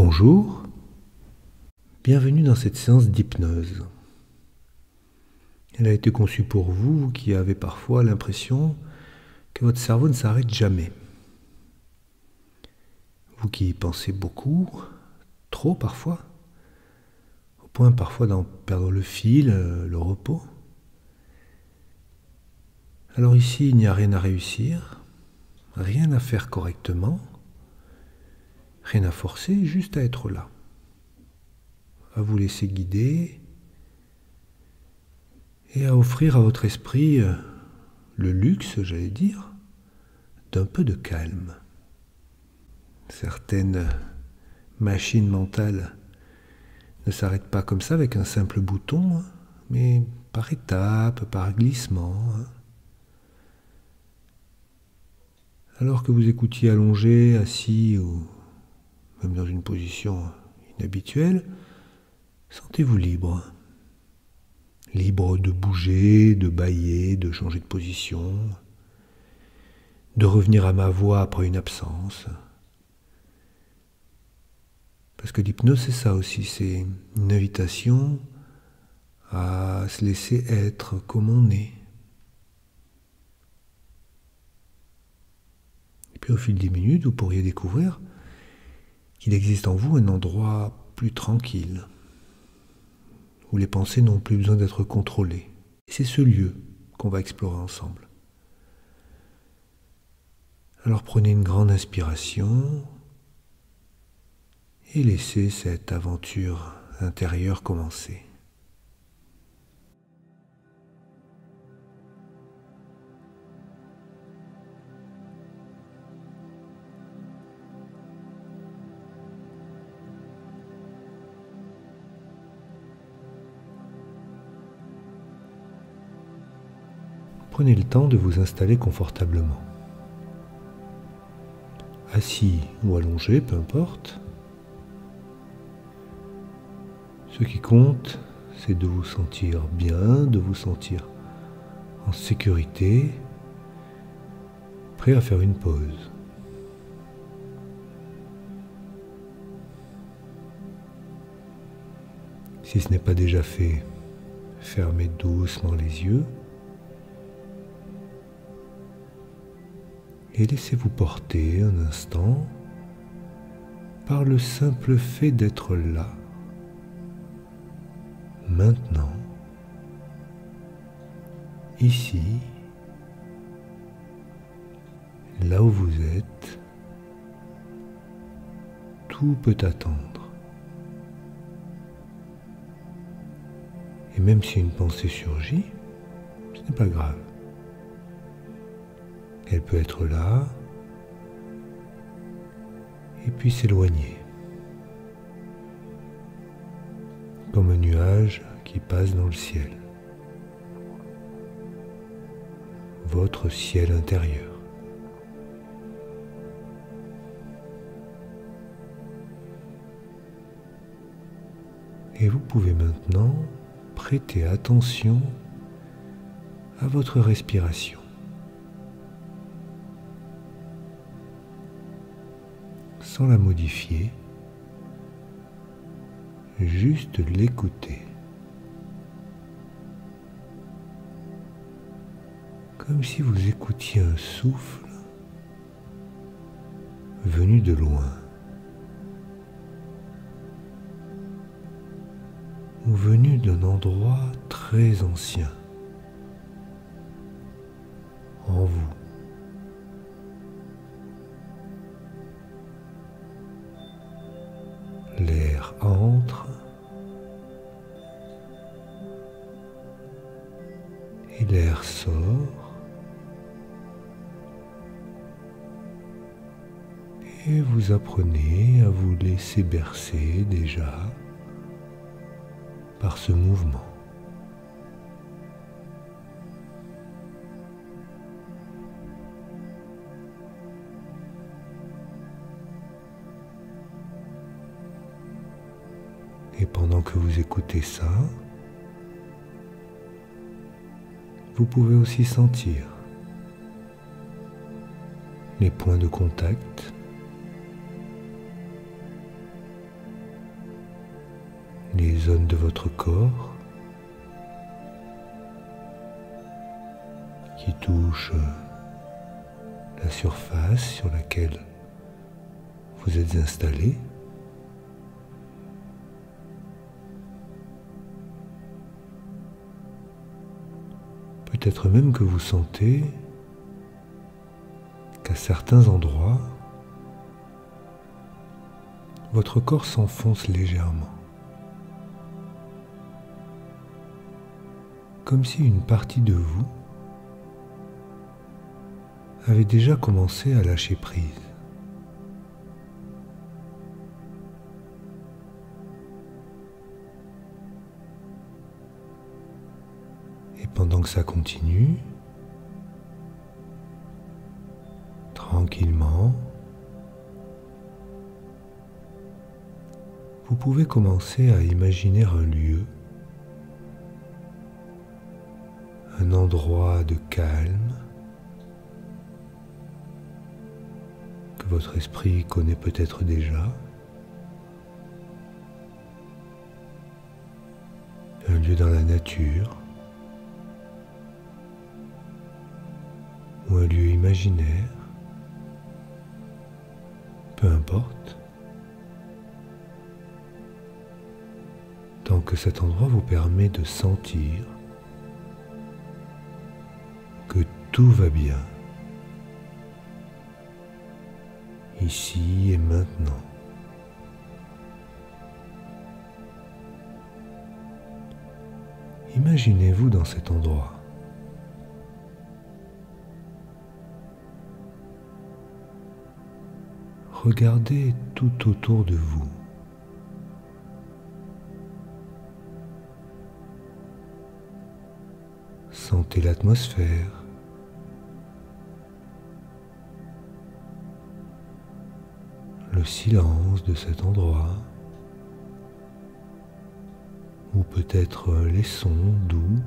Bonjour, bienvenue dans cette séance d'hypnose. Elle a été conçue pour vous qui avez parfois l'impression que votre cerveau ne s'arrête jamais. Vous qui y pensez beaucoup, trop parfois, au point parfois d'en perdre le fil, le repos. Alors ici, il n'y a rien à réussir, rien à faire correctement, rien à forcer, juste à être là, à vous laisser guider et à offrir à votre esprit le luxe, j'allais dire, d'un peu de calme. Certaines machines mentales ne s'arrêtent pas comme ça avec un simple bouton, mais par étapes, par glissement. Alors que vous écoutiez allongé, assis ou même dans une position inhabituelle, sentez-vous libre. Libre de bouger, de bâiller, de changer de position, de revenir à ma voix après une absence. Parce que l'hypnose, c'est ça aussi, c'est une invitation à se laisser être comme on est. Et puis au fil des minutes, vous pourriez découvrir qu'il existe en vous un endroit plus tranquille, où les pensées n'ont plus besoin d'être contrôlées. Et c'est ce lieu qu'on va explorer ensemble. Alors prenez une grande inspiration et laissez cette aventure intérieure commencer. Prenez le temps de vous installer confortablement. Assis ou allongé, peu importe. Ce qui compte, c'est de vous sentir bien, de vous sentir en sécurité, prêt à faire une pause. Si ce n'est pas déjà fait, fermez doucement les yeux et laissez-vous porter un instant par le simple fait d'être là, maintenant, ici, là où vous êtes. Tout peut attendre. Et même si une pensée surgit, ce n'est pas grave. Elle peut être là, et puis s'éloigner. Comme un nuage qui passe dans le ciel. Votre ciel intérieur. Et vous pouvez maintenant prêter attention à votre respiration. Sans la modifier, juste l'écouter. Comme si vous écoutiez un souffle venu de loin, ou venu d'un endroit très ancien, en vous. L'air entre et l'air sort. Et vous apprenez à vous laisser bercer déjà par ce mouvement. Et pendant que vous écoutez ça, vous pouvez aussi sentir les points de contact les zones de votre corps qui touchent la surface sur laquelle vous êtes installé. Peut-être même que vous sentez qu'à certains endroits, votre corps s'enfonce légèrement, comme si une partie de vous avait déjà commencé à lâcher prise. Et pendant que ça continue, tranquillement, vous pouvez commencer à imaginer un lieu, un endroit de calme que votre esprit connaît peut-être déjà, un lieu dans la nature ou un lieu imaginaire, peu importe. Tant que cet endroit vous permet de sentir que tout va bien, ici et maintenant. Imaginez-vous dans cet endroit. Regardez tout autour de vous. Sentez l'atmosphère. Le silence de cet endroit. Ou peut-être les sons doux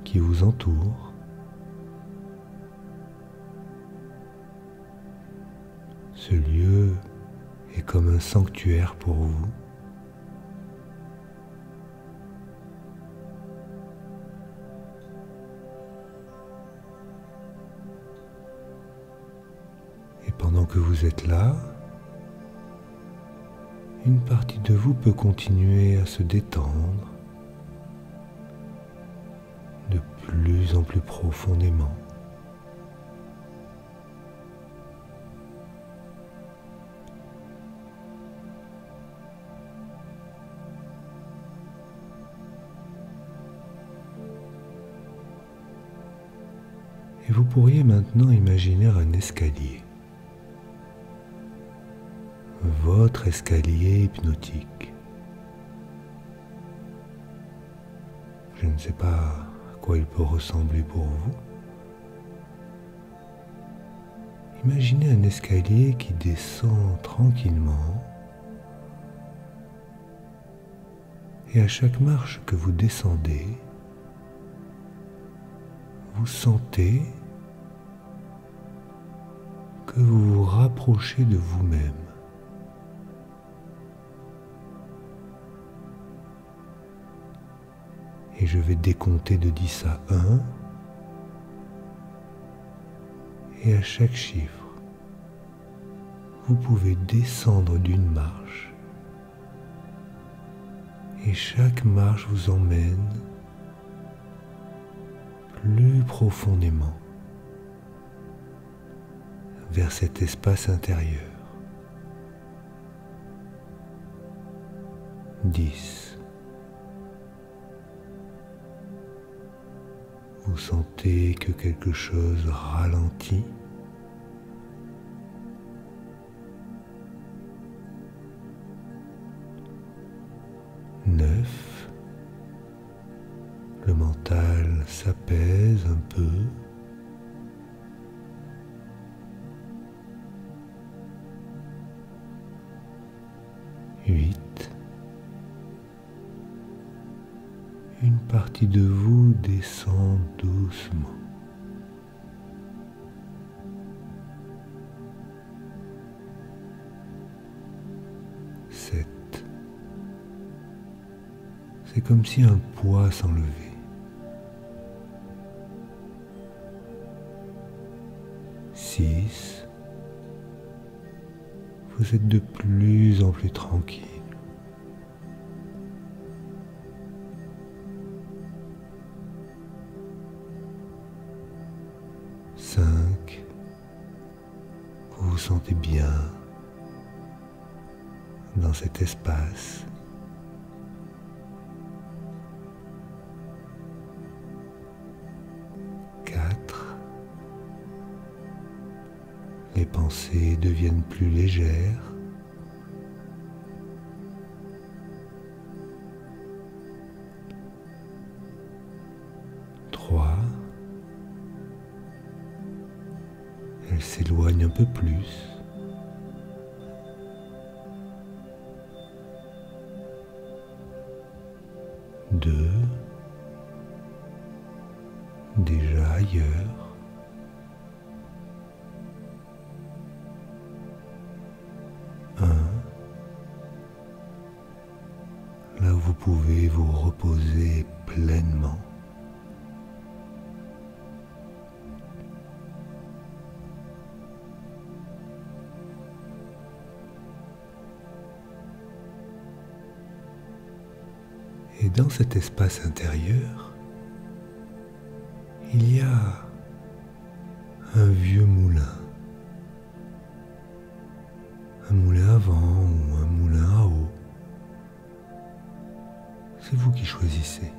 qui vous entourent. Ce lieu est comme un sanctuaire pour vous. Et pendant que vous êtes là, une partie de vous peut continuer à se détendre de plus en plus profondément. Et vous pourriez maintenant imaginer un escalier. Votre escalier hypnotique. Je ne sais pas à quoi il peut ressembler pour vous. Imaginez un escalier qui descend tranquillement et à chaque marche que vous descendez, vous sentez que vous vous rapprochez de vous-même. Et je vais décompter de 10 à 1. Et à chaque chiffre, vous pouvez descendre d'une marche. Et chaque marche vous emmène plus profondément vers cet espace intérieur. 10. Vous sentez que quelque chose ralentit. 9. Le mental s'apaise un peu. 8. Une partie de vous descend doucement. 7. C'est comme si un poids s'enlevait. 6. Vous êtes de plus en plus tranquille. 5. Vous vous sentez bien dans cet espace. 4. Les pensées deviennent plus légères. 3. Elles s'éloignent un peu plus. 2. Déjà ailleurs. 1. Là où vous pouvez vous reposer pleinement. Et dans cet espace intérieur, il y a un vieux moulin. Un moulin à vent ou un moulin à eau. C'est vous qui choisissez.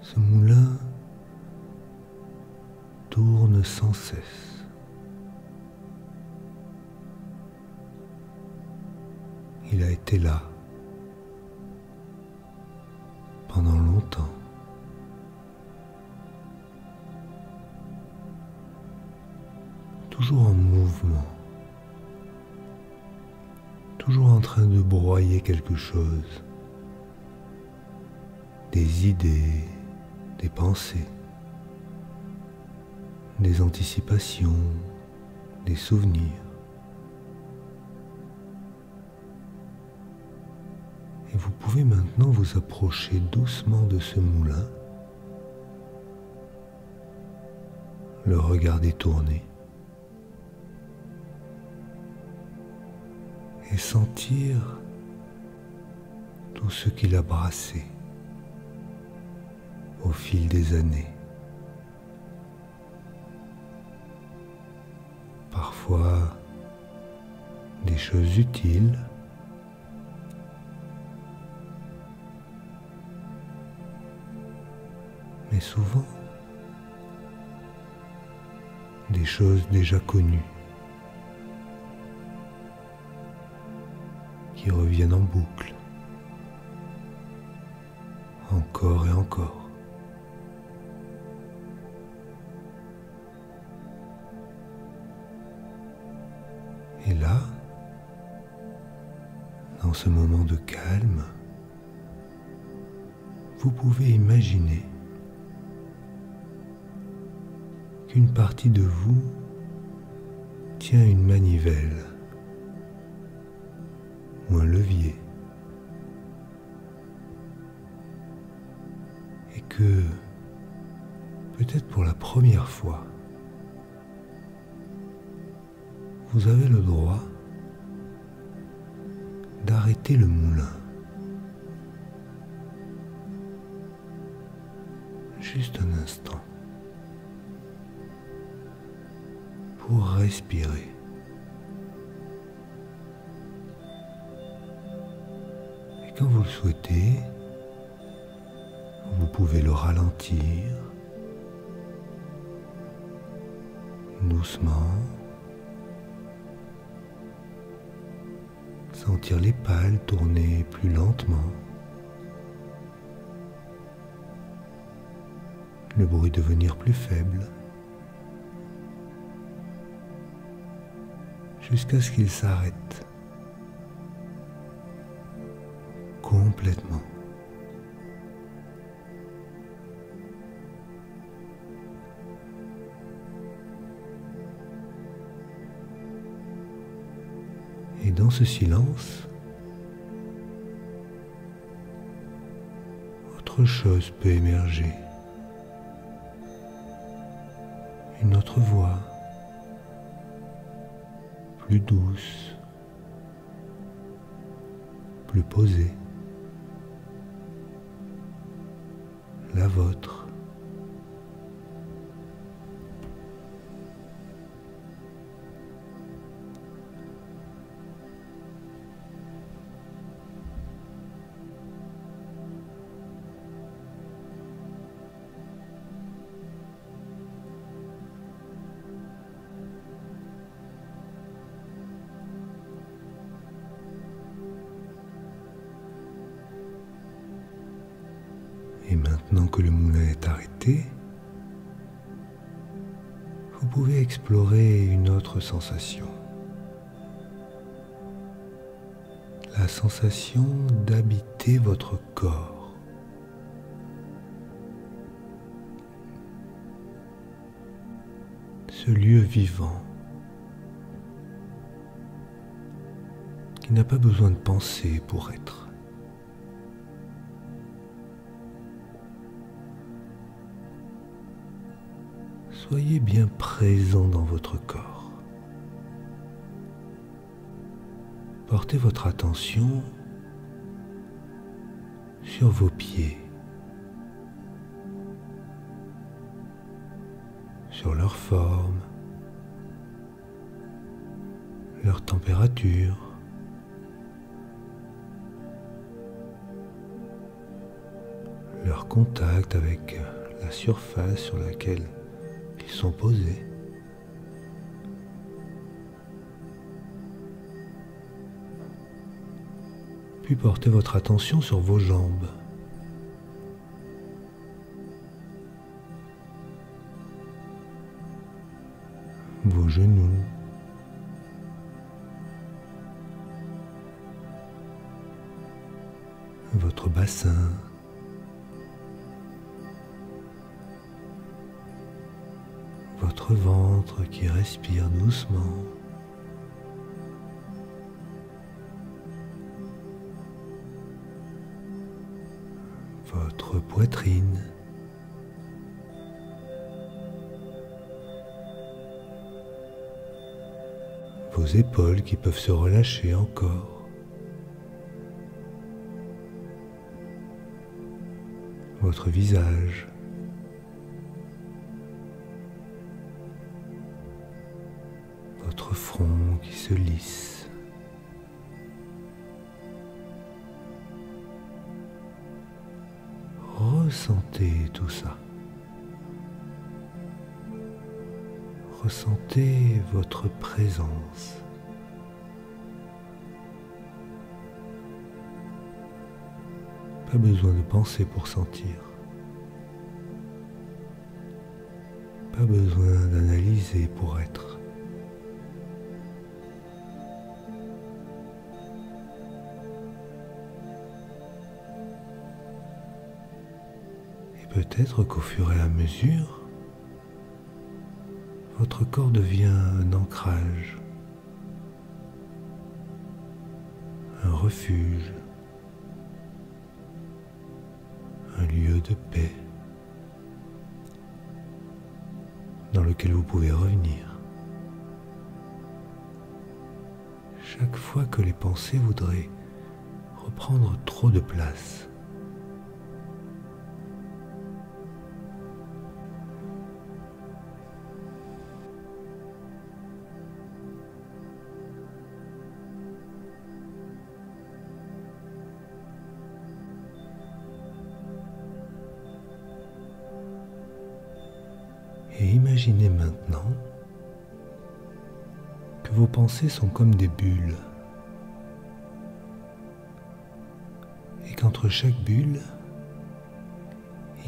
Ce moulin tourne sans cesse. Il a été là pendant longtemps. Toujours en mouvement, toujours en train de broyer quelque chose, des idées, des pensées, des anticipations, des souvenirs. Et vous pouvez maintenant vous approcher doucement de ce moulin, le regarder tourner et sentir tout ce qu'il a brassé au fil des années. Parfois des choses utiles, mais souvent des choses déjà connues qui reviennent en boucle, encore et encore. Et là, dans ce moment de calme, vous pouvez imaginer qu'une partie de vous tient une manivelle ou un levier et que, peut-être pour la première fois, vous avez le droit d'arrêter le moulin. Juste un instant. Pour respirer. Et quand vous le souhaitez, vous pouvez le ralentir doucement, sentir les pales tourner plus lentement, le bruit devenir plus faible, jusqu'à ce qu'il s'arrête complètement. Et dans ce silence, autre chose peut émerger. Une autre voix, plus douce, plus posée, la vôtre. Et maintenant que le moulin est arrêté, vous pouvez explorer une autre sensation. La sensation d'habiter votre corps. Ce lieu vivant qui n'a pas besoin de penser pour être. Soyez bien présent dans votre corps. Portez votre attention sur vos pieds, sur leur forme, leur température, leur contact avec la surface sur laquelle ils sont posés. Puis portez votre attention sur vos jambes. Vos genoux. Votre bassin. Votre ventre qui respire doucement. Votre poitrine. Vos épaules qui peuvent se relâcher encore. Votre visage. Votre front qui se lisse. Ressentez tout ça. Ressentez votre présence. Pas besoin de penser pour sentir. Pas besoin d'analyser pour être. Peut-être qu'au fur et à mesure, votre corps devient un ancrage, un refuge, un lieu de paix dans lequel vous pouvez revenir. Chaque fois que les pensées voudraient reprendre trop de place, et imaginez maintenant que vos pensées sont comme des bulles et qu'entre chaque bulle,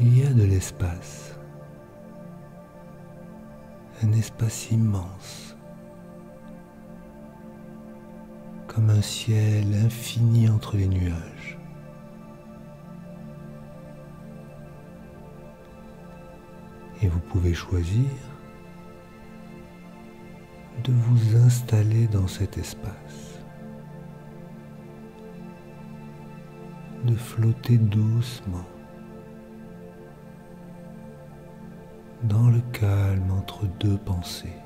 il y a de l'espace, un espace immense, comme un ciel infini entre les nuages. Et vous pouvez choisir de vous installer dans cet espace. de flotter doucement dans le calme entre deux pensées,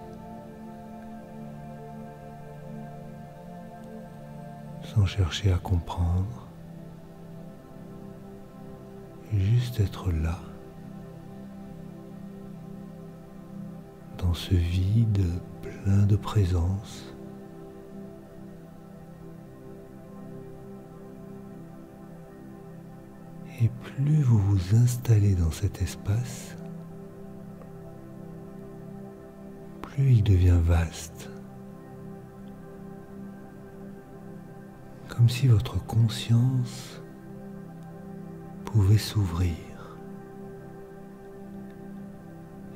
sans chercher à comprendre, juste être là, dans ce vide plein de présence. Et plus vous vous installez dans cet espace, plus il devient vaste, comme si votre conscience pouvait s'ouvrir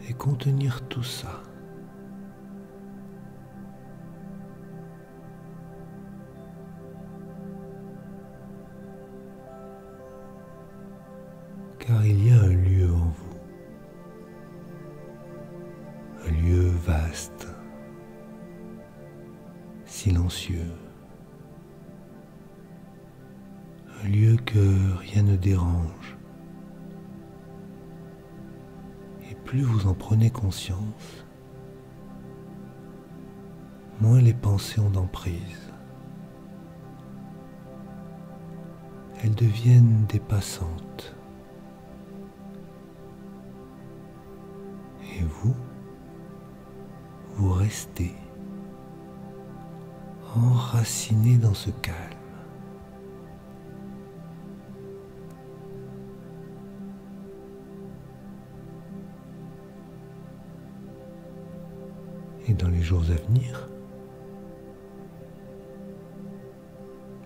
et contenir tout ça. Car il y a un lieu en vous, un lieu vaste, silencieux, un lieu que rien ne dérange. Et plus vous en prenez conscience, moins les pensées ont d'emprise. Elles deviennent dépassantes. Et vous restez enraciné dans ce calme. Et dans les jours à venir,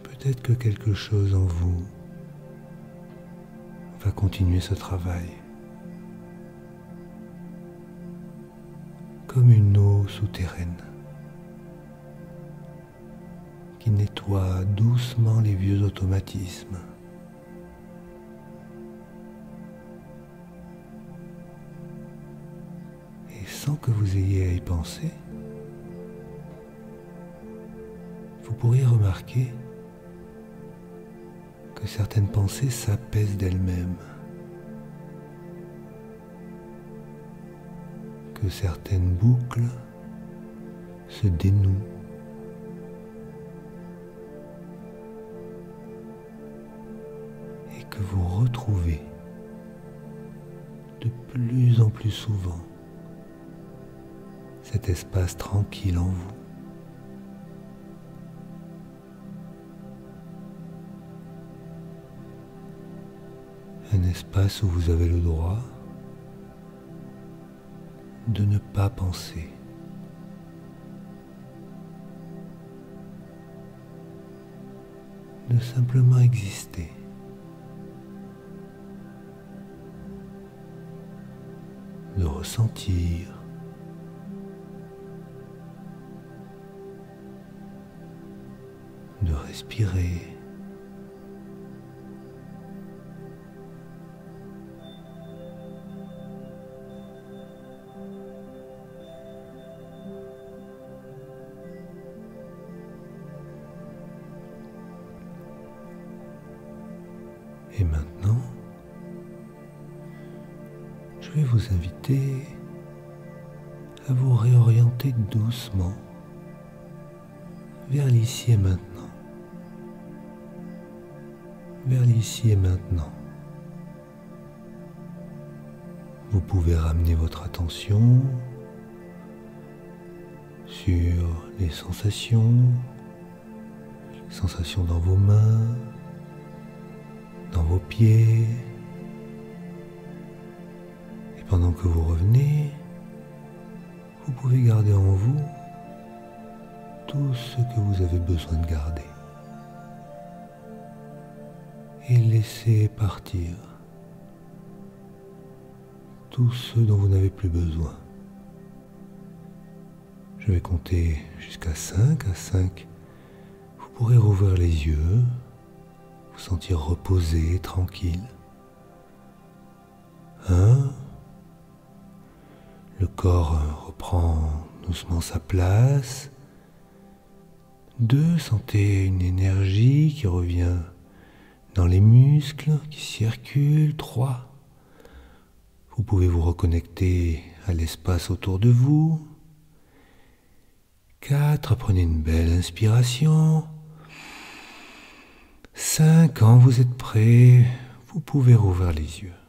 peut-être que quelque chose en vous va continuer ce travail. Comme une eau souterraine qui nettoie doucement les vieux automatismes. Et sans que vous ayez à y penser, vous pourriez remarquer que certaines pensées s'apaisent d'elles-mêmes, que certaines boucles se dénouent, et que vous retrouvez de plus en plus souvent cet espace tranquille en vous. Un espace où vous avez le droit de ne pas penser, de simplement exister, de ressentir, de respirer. Et maintenant, je vais vous inviter à vous réorienter doucement vers l'ici et maintenant. Vers l'ici et maintenant. Vous pouvez ramener votre attention sur les sensations dans vos mains, dans vos pieds. Et pendant que vous revenez, vous pouvez garder en vous tout ce que vous avez besoin de garder. Et laisser partir tout ce dont vous n'avez plus besoin. Je vais compter jusqu'à 5. À 5, vous pourrez rouvrir les yeux, vous sentir reposé, tranquille. 1, le corps reprend doucement sa place. 2, sentez une énergie qui revient dans les muscles qui circulent. 3. Vous pouvez vous reconnecter à l'espace autour de vous. 4. Prenez une belle inspiration. 5. Quand vous êtes prêt, vous pouvez rouvrir les yeux.